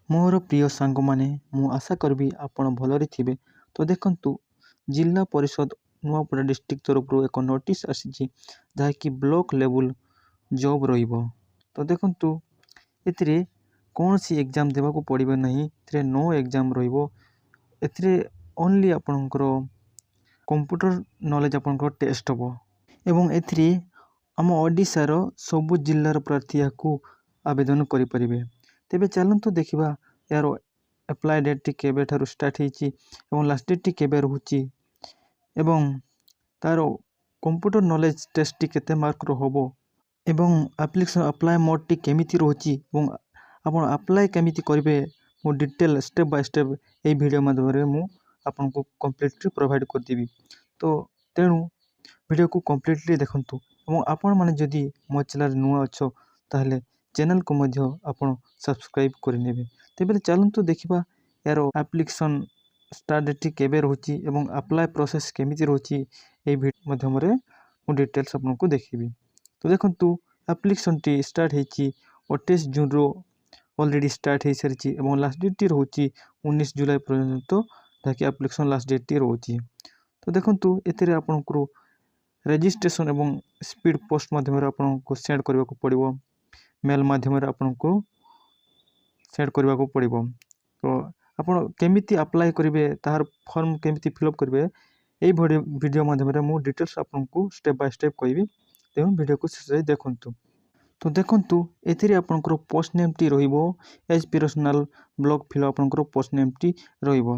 ମୋର ପ୍ରିୟ ସାଙ୍ଗମାନେ, ମୁଁ ଆଶା କରିବି ଆପଣ ଭଲରେ ଥିବେ। ତ ଦେଖନ୍ତୁ, ଜିଲ୍ଲା ପରିଷଦ ନୂଆପଡ଼ା ଡିଷ୍ଟ୍ରିକ୍ଟ ତରଫରୁ ଏକ ନୋଟିସ୍ ଆସିଛି, ଯାହାକି ବ୍ଲକ ଲେବୁଲ୍ ଜବ୍ ରହିବ। ତ ଦେଖନ୍ତୁ, ଏଥିରେ କୌଣସି ଏକ୍ଜାମ୍ ଦେବାକୁ ପଡ଼ିବ ନାହିଁ। ଏଥିରେ ନୋ ଏକ୍ଜାମ୍ ରହିବ। ଏଥିରେ ଓନ୍ଲି ଆପଣଙ୍କର କମ୍ପ୍ୟୁଟର ନଲେଜ୍ ଆପଣଙ୍କର ଟେଷ୍ଟ ହେବ ଏବଂ ଏଥିରେ ଆମ ଓଡ଼ିଶାର ସବୁ ଜିଲ୍ଲାର ପ୍ରାର୍ଥୀ ଏହାକୁ ଆବେଦନ କରିପାରିବେ। ତେବେ ଚାଲନ୍ତୁ ଦେଖିବା ଏହାର ଆପ୍ଲାଏ ଡେଟ୍ଟି କେବେଠାରୁ ଷ୍ଟାର୍ଟ ହେଇଛି ଏବଂ ଲାଷ୍ଟ ଡେଟ୍ଟି କେବେ ରହୁଛି ଏବଂ ତା'ର କମ୍ପ୍ୟୁଟର ନଲେଜ୍ ଟେଷ୍ଟଟି କେତେ ମାର୍କର ହେବ ଏବଂ ଆପ୍ଲିକେସନ୍ ଆପ୍ଲାଏ ମୋଡ଼୍ଟି କେମିତି ରହୁଛି ଏବଂ ଆପଣ ଆପ୍ଲାଏ କେମିତି କରିବେ, ମୁଁ ଡିଟେଲ୍ ଷ୍ଟେପ୍ ବାଇ ଷ୍ଟେପ୍ ଏହି ଭିଡ଼ିଓ ମାଧ୍ୟମରେ ମୁଁ ଆପଣଙ୍କୁ କମ୍ପ୍ଲିଟଲି ପ୍ରୋଭାଇଡ଼ କରିଦେବି। ତ ତେଣୁ ଭିଡ଼ିଓକୁ କମ୍ପ୍ଲିଟଲି ଦେଖନ୍ତୁ ଏବଂ ଆପଣମାନେ ଯଦି ମୋ ଚ୍ୟାନେଲ୍ ନୂଆ ଅଛ ତାହେଲେ ଚ୍ୟାନେଲ୍କୁ ମଧ୍ୟ ଆପଣ ସବସ୍କ୍ରାଇବ୍ କରିନେବେ। ତେବେ ଚାଲନ୍ତୁ ଦେଖିବା ଏହାର ଆପ୍ଲିକେସନ୍ ଷ୍ଟାର୍ଟ ଡେଟ୍ଟି କେବେ ରହୁଛି ଏବଂ ଆପ୍ଲାଏ ପ୍ରୋସେସ୍ କେମିତି ରହୁଛି। ଏହି ଭିଡ଼ିଓ ମାଧ୍ୟମରେ ମୁଁ ଡିଟେଲ୍ସ ଆପଣଙ୍କୁ ଦେଖିବି। ତ ଦେଖନ୍ତୁ, ଆପ୍ଲିକେସନ୍ଟି ଷ୍ଟାର୍ଟ ହେଇଛି 28 ଜୁନ୍ରୁ ଅଲରେଡ଼ି ଷ୍ଟାର୍ଟ ହେଇସାରିଛି ଏବଂ ଲାଷ୍ଟ ଡେଟ୍ଟି ରହୁଛି 19 ଜୁଲାଇ ପର୍ଯ୍ୟନ୍ତ, ଯାହାକି ଆପ୍ଲିକେସନ୍ ଲାଷ୍ଟ ଡେଟ୍ଟି ରହୁଛି। ତ ଦେଖନ୍ତୁ, ଏଥିରେ ଆପଣଙ୍କୁ ରେଜିଷ୍ଟ୍ରେସନ୍ ଏବଂ ସ୍ପିଡ୍ ପୋଷ୍ଟ ମାଧ୍ୟମରେ ଆପଣଙ୍କୁ ସେଣ୍ଡ କରିବାକୁ ପଡ଼ିବ। ମେଲ୍ ମାଧ୍ୟମରେ ଆପଣଙ୍କୁ ସେଣ୍ଡ କରିବାକୁ ପଡ଼ିବ। ତ ଆପଣ କେମିତି ଆପ୍ଲାଏ କରିବେ, ତାହାର ଫର୍ମ କେମିତି ଫିଲ୍ଅପ୍ କରିବେ, ଏହି ଭିଡ଼ିଓ ମାଧ୍ୟମରେ ମୁଁ ଡିଟେଲ୍ସ ଆପଣଙ୍କୁ ଷ୍ଟେପ୍ ବାଇ ଷ୍ଟେପ୍ କହିବି। ତେଣୁ ଭିଡ଼ିଓକୁ ଶେଷ ଯାଏ ଦେଖନ୍ତୁ। ତ ଦେଖନ୍ତୁ, ଏଥିରେ ଆପଣଙ୍କର ପୋଷ୍ଟ ନେମ୍ଟି ରହିବ। ଏଜ୍ ପର୍ସନାଲ୍ ବ୍ଲକ ଫିଲ୍ ଆପଣଙ୍କର ପୋଷ୍ଟ ନେମ୍ଟି ରହିବ।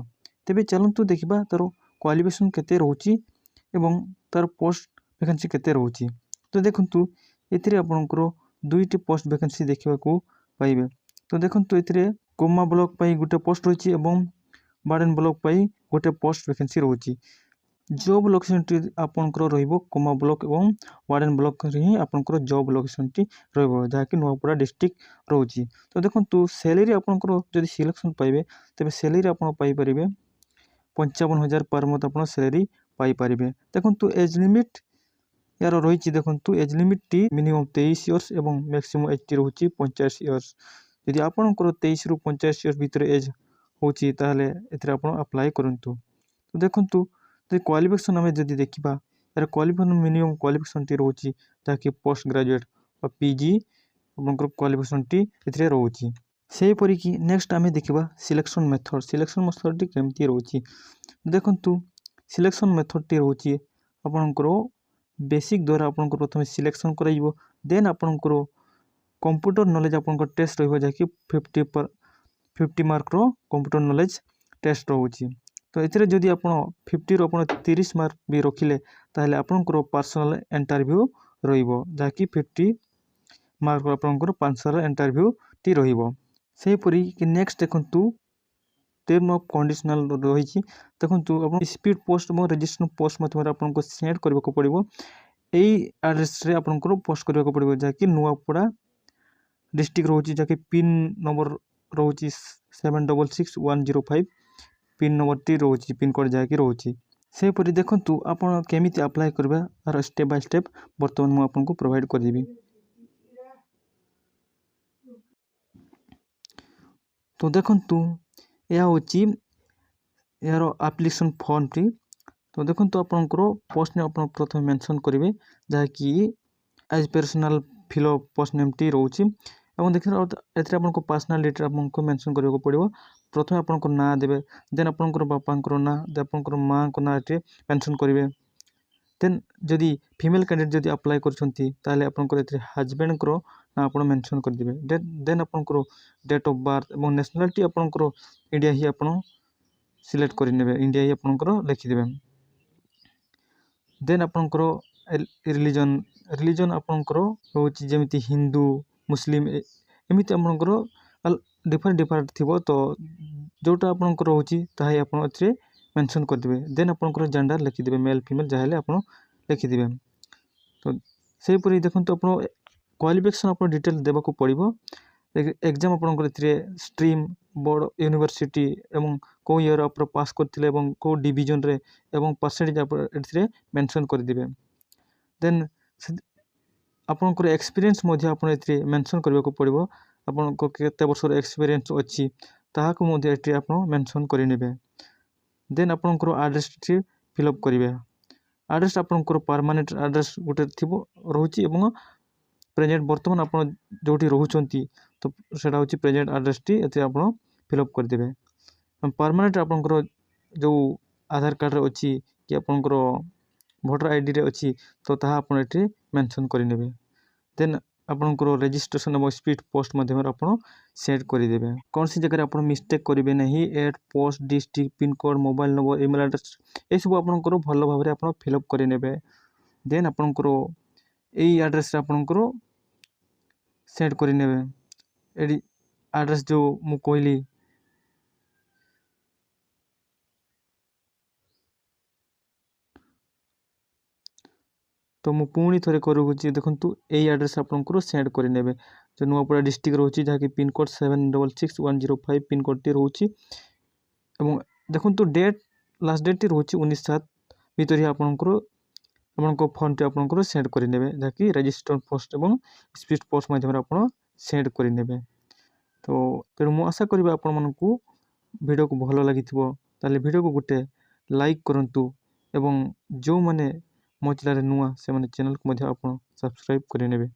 ତେବେ ଚାଲନ୍ତୁ ଦେଖିବା ତା'ର କ୍ୱାଲିଫିକେସନ୍ କେତେ ରହୁଛି ଏବଂ ତା'ର ପୋଷ୍ଟ ଭ୍ୟାକେନ୍ସି କେତେ ରହୁଛି। ତ ଦେଖନ୍ତୁ, ଏଥିରେ ଆପଣଙ୍କର 2ଟି ପୋଷ୍ଟ ଭ୍ୟାକେନ୍ସି ଦେଖିବାକୁ ପାଇବେ। ତ ଦେଖନ୍ତୁ, ଏଥିରେ କୋମା ବ୍ଲକ ପାଇଁ ଗୋଟେ ପୋଷ୍ଟ ରହିଛି ଏବଂ ବାଡ଼େନ ବ୍ଲକ ପାଇଁ ଗୋଟେ ପୋଷ୍ଟ ଭ୍ୟାକେନ୍ସି ରହୁଛି। ଜବ୍ ଲୋକେସନ୍ଟି ଆପଣଙ୍କର ରହିବ କୋମା ବ୍ଲକ ଏବଂ ୱାର୍ଡେନ ବ୍ଲକରେ ହିଁ ଆପଣଙ୍କର ଜବ୍ ଲୋକେସନ୍ଟି ରହିବ, ଯାହାକି ନୂଆପଡ଼ା ଡିଷ୍ଟ୍ରିକ୍ଟ ରହୁଛି। ତ ଦେଖନ୍ତୁ, ସ୍ୟାଲେରୀ ଆପଣଙ୍କର ଯଦି ସିଲେକ୍ସନ୍ ପାଇବେ ତେବେ ସ୍ୟାଲେରୀ ଆପଣ ପାଇପାରିବେ 55,000 ପର୍ ମନ୍ଥ ଆପଣ ସ୍ୟାଲେରୀ ପାଇପାରିବେ। ଦେଖନ୍ତୁ, ଏଜ୍ ଲିମିଟ୍ ଏହାର ରହିଛି। ଦେଖନ୍ତୁ, ଏଜ୍ ଲିମିଟ୍ଟି ମିନିମମ୍ 23 ଇୟର୍ସ ଏବଂ ମ୍ୟାକ୍ସିମମ୍ ଏଜ୍ଟି ରହୁଛି 85 ଇୟର୍ସ। ଯଦି ଆପଣଙ୍କର 23ରୁ 85 ଇୟର୍ସ ଭିତରେ ଏଜ୍ ହେଉଛି ତାହେଲେ ଏଥିରେ ଆପଣ ଆପ୍ଲାଏ କରନ୍ତୁ। ତ ଦେଖନ୍ତୁ, ଯଦି କ୍ୱାଲିଫିକେସନ୍ ଆମେ ଯଦି ଦେଖିବା, ଏହାର କ୍ୱାଲିଫିକେସନ୍ ମିନିମମ୍ କ୍ୱାଲିଫିକେସନ୍ଟି ରହୁଛି, ଯାହାକି ପୋଷ୍ଟ ଗ୍ରାଜୁଏଟ୍ ବା PG ଆପଣଙ୍କର କ୍ୱାଲିଫିକେସନ୍ଟି ଏଥିରେ ରହୁଛି। ସେହିପରିକି ନେକ୍ସଟ ଆମେ ଦେଖିବା ସିଲେକ୍ସନ୍ ମେଥଡ଼। ସିଲେକ୍ସନ୍ ମେଥଡ଼ଟି କେମିତି ରହୁଛି। ଦେଖନ୍ତୁ, ସିଲେକ୍ସନ୍ ମେଥଡ଼ଟି ରହୁଛି ଆପଣଙ୍କର ବେସିକ୍ ଦ୍ୱାରା ଆପଣଙ୍କର ପ୍ରଥମେ ସିଲେକ୍ସନ୍ କରାଯିବ। ଦେନ୍ ଆପଣଙ୍କର କମ୍ପ୍ୟୁଟର ନଲେଜ୍ ଆପଣଙ୍କର ଟେଷ୍ଟ ରହିବ, ଯାହାକି 50 ମାର୍କର କମ୍ପ୍ୟୁଟର ନଲେଜ୍ ଟେଷ୍ଟ ରହୁଛି। ତ ଏଥିରେ ଯଦି ଆପଣ 50ରୁ ଆପଣ 30 ମାର୍କ ବି ରଖିଲେ ତାହେଲେ ଆପଣଙ୍କର ପର୍ସନାଲ୍ ଇଣ୍ଟରଭ୍ୟୁ ରହିବ, ଯାହାକି 50 ମାର୍କର ଆପଣଙ୍କର ପର୍ସନାଲ୍ ଇଣ୍ଟରଭ୍ୟୁଟି ରହିବ। ସେହିପରି ନେକ୍ସଟ ଦେଖନ୍ତୁ, ଟର୍ମ ଅଫ୍ କଣ୍ଡିସନାଲ୍ ରହିଛି। ଦେଖନ୍ତୁ, ଆପଣ ସ୍ପିଡ୍ ପୋଷ୍ଟ ଏବଂ ରେଜିଷ୍ଟ୍ରେସନ୍ ପୋଷ୍ଟ ମାଧ୍ୟମରେ ଆପଣଙ୍କୁ ସେଣ୍ଡ କରିବାକୁ ପଡ଼ିବ। ଏଇ ଆଡ୍ରେସରେ ଆପଣଙ୍କର ପୋଷ୍ଟ କରିବାକୁ ପଡ଼ିବ, ଯାହାକି ନୂଆପଡ଼ା ଡିଷ୍ଟ୍ରିକ୍ଟ ରହୁଛି, ଯାହାକି ପିନ୍ ନମ୍ବର ରହୁଛି 766105 ପିନ୍ ନମ୍ବରଟି ରହୁଛି, ପିନ୍କୋଡ଼୍ ଯାହାକି ରହୁଛି। ସେହିପରି ଦେଖନ୍ତୁ, ଆପଣ କେମିତି ଆପ୍ଲାଏ କରିବା ତାର ଷ୍ଟେପ୍ ବାଇ ଷ୍ଟେପ୍ ବର୍ତ୍ତମାନ ମୁଁ ଆପଣଙ୍କୁ ପ୍ରୋଭାଇଡ଼ କରିଦେବି। ତ ଦେଖନ୍ତୁ, ଏହା ହେଉଛି ଏହାର ଆପ୍ଲିକେସନ୍ ଫର୍ମଟି। ତ ଦେଖନ୍ତୁ, ଆପଣଙ୍କର ପୋଷ୍ଟ ନେମ୍ ଆପଣ ପ୍ରଥମେ ମେନସନ୍ କରିବେ, ଯାହାକି ଏଜ୍ ପର୍ସନାଲ୍ ଫିଲ୍ଅପ୍ ପୋଷ୍ଟ ନେମ୍ଟି ରହୁଛି ଏବଂ ଦେଖିବା ଏଥିରେ ଆପଣଙ୍କ ପର୍ସନାଲ୍ ଡିଟେଲ୍ ଆପଣଙ୍କୁ ମେନସନ୍ କରିବାକୁ ପଡ଼ିବ। ପ୍ରଥମେ ଆପଣଙ୍କ ନାଁ ଦେବେ, ଦେନ୍ ଆପଣଙ୍କର ବାପାଙ୍କର ନାଁ, ଆପଣଙ୍କର ମାଆଙ୍କ ନାଁ ଏଠି ମେନସନ୍ କରିବେ। ଦେନ୍ ଯଦି ଫିମେଲ୍ କ୍ୟାଣ୍ଡିଡେଟ୍ ଯଦି ଆପ୍ଲାଏ କରୁଛନ୍ତି ତାହେଲେ ଆପଣଙ୍କର ଏଥିରେ ହଜବେଣ୍ଡଙ୍କର ନାଁ ଆପଣ ମେନସନ୍ କରିଦେବେ। ଦେନ୍ ଆପଣଙ୍କର ଡେଟ୍ ଅଫ୍ ବାର୍ଥ ଏବଂ ନ୍ୟାସନାଲିଟି ଆପଣଙ୍କର ଇଣ୍ଡିଆ ହିଁ ଆପଣ ସିଲେକ୍ଟ କରିନେବେ, ଇଣ୍ଡିଆ ହିଁ ଆପଣଙ୍କର ଲେଖିଦେବେ। ଦେନ୍ ଆପଣଙ୍କର ରିଲିଜନ୍ ଆପଣଙ୍କର ହେଉଛି ଯେମିତି ହିନ୍ଦୁ, ମୁସଲିମ, ଏମିତି ଆପଣଙ୍କର ଡିଫରେଣ୍ଟ ଥିବ। ତ ଯେଉଁଟା ଆପଣଙ୍କର ରହୁଛି ତାହା ହିଁ ଆପଣ ଏଥିରେ ମେନସନ୍ କରିଦେବେ। ଦେନ୍ ଆପଣଙ୍କର ଜେଣ୍ଡର ଲେଖିଦେବେ, ମେଲ୍ ଫିମେଲ୍ ଯାହା ହେଲେ ଆପଣ ଲେଖିଦେବେ। ତ ସେହିପରି ଦେଖନ୍ତୁ, ଆପଣ କ୍ୱାଲିଫିକେସନ୍ ଆପଣ ଡିଟେଲ୍ ଦେବାକୁ ପଡ଼ିବ। ଏକ୍ଜାମ୍ ଆପଣଙ୍କର ଏଥିରେ ଷ୍ଟ୍ରିମ୍, ବୋର୍ଡ଼, ୟୁନିଭର୍ସିଟି ଏବଂ କେଉଁ ଇୟର୍ ଆପଣ ପାସ୍ କରିଥିଲେ ଏବଂ କେଉଁ ଡିଭିଜନରେ ଏବଂ ପରସେଣ୍ଟେଜ୍ ଆପଣ ଏଥିରେ ମେନସନ୍ କରିଦେବେ। ଦେନ୍ ଆପଣଙ୍କର ଏକ୍ସପିରିଏନ୍ସ ମଧ୍ୟ ଆପଣ ଏଥିରେ ମେନସନ୍ କରିବାକୁ ପଡ଼ିବ, ଆପଣଙ୍କ କେତେ ବର୍ଷର ଏକ୍ସପିରିଏନ୍ସ ଅଛି ତାହାକୁ ମଧ୍ୟ ଏଠି ଆପଣ ମେନସନ୍ କରିନେବେ। ଦେନ୍ ଆପଣଙ୍କର ଆଡ୍ରେସଟି ଫିଲ୍ଅପ୍ କରିବେ। ଆଡ୍ରେସ ଆପଣଙ୍କର ପରମାନେଣ୍ଟ ଆଡ୍ରେସ ଗୋଟେ ଥିବ ରହୁଛି ଏବଂ ପ୍ରେଜେଣ୍ଟ ବର୍ତ୍ତମାନ ଆପଣ ଯେଉଁଠି ରହୁଛନ୍ତି ତ ସେଇଟା ହେଉଛି ପ୍ରେଜେଣ୍ଟ ଆଡ୍ରେସଟି ଏଥିରେ ଆପଣ ଫିଲ୍ଅପ୍ କରିଦେବେ। ପରମାନେଣ୍ଟ ଆପଣଙ୍କର ଯେଉଁ ଆଧାର କାର୍ଡ଼ରେ ଅଛି କି ଆପଣଙ୍କର ଭୋଟର ଆଇଡ଼ିରେ ଅଛି ତ ତାହା ଆପଣ ଏଠି ମେନସନ୍ କରିନେବେ। ଦେନ୍ ଆପଣଙ୍କର ରେଜିଷ୍ଟ୍ରେସନ୍ ଏବଂ ସ୍ପିଡ୍ ପୋଷ୍ଟ ମାଧ୍ୟମରେ ଆପଣ ସେଟ୍ କରିଦେବେ। କୌଣସି ଜାଗାରେ ଆପଣ ମିଷ୍ଟେକ୍ କରିବେ ନାହିଁ। At post district pin code mobile number email address ଏସବୁ ଆପଣଙ୍କର ଭଲ ଭାବରେ ଆପଣ ଫିଲ୍ଅପ୍ କରିନେବେ। ଦେନ୍ ଆପଣଙ୍କର ଏଇ ଆଡ୍ରେସରେ ଆପଣଙ୍କର ସେଟ୍ କରିନେବେ। ଏଠି ଆଡ୍ରେସ୍ ଯେଉଁ ମୁଁ କହିଲି ତ ମୁଁ ପୁଣି ଥରେ କରୁଛି। ଦେଖନ୍ତୁ ଏଇ ଆଡ୍ରେସ୍ ଆପଣଙ୍କର ସେଣ୍ଡ କରିନେବେ। ଯେ ନୂଆପଡ଼ା ଡିଷ୍ଟ୍ରିକ୍ଟ ରହୁଛି ଯାହାକି ପିନକୋଡ଼୍ 766105 ପିନକୋଡ଼୍ଟି ରହୁଛି ଏବଂ ଦେଖନ୍ତୁ ଡେଟ୍ ଲାଷ୍ଟ ଡେଟ୍ଟି ରହୁଛି 19/7 ଭିତରେ ଆପଣଙ୍କ ଫର୍ମଟି ଆପଣଙ୍କର ସେଣ୍ଡ କରିନେବେ ଯାହାକି ରେଜିଷ୍ଟର ପୋଷ୍ଟ ଏବଂ ସ୍ପିଡ୍ ପୋଷ୍ଟ ମାଧ୍ୟମରେ ଆପଣ ସେଣ୍ଡ କରିନେବେ। ତ ତେଣୁ ମୁଁ ଆଶା କରିବି ଆପଣମାନଙ୍କୁ ଭିଡ଼ିଓକୁ ଭଲ ଲାଗିଥିବ। ତାହେଲେ ଭିଡ଼ିଓକୁ ଗୋଟେ ଲାଇକ୍ କରନ୍ତୁ ଏବଂ ଯେଉଁମାନେ ମୋ ଚ୍ୟାନେଲରେ ନୂଆ ସେମାନେ ଚ୍ୟାନେଲକୁ ମଧ୍ୟ ଆପଣ ସବସ୍କ୍ରାଇବ୍ କରିନେବେ।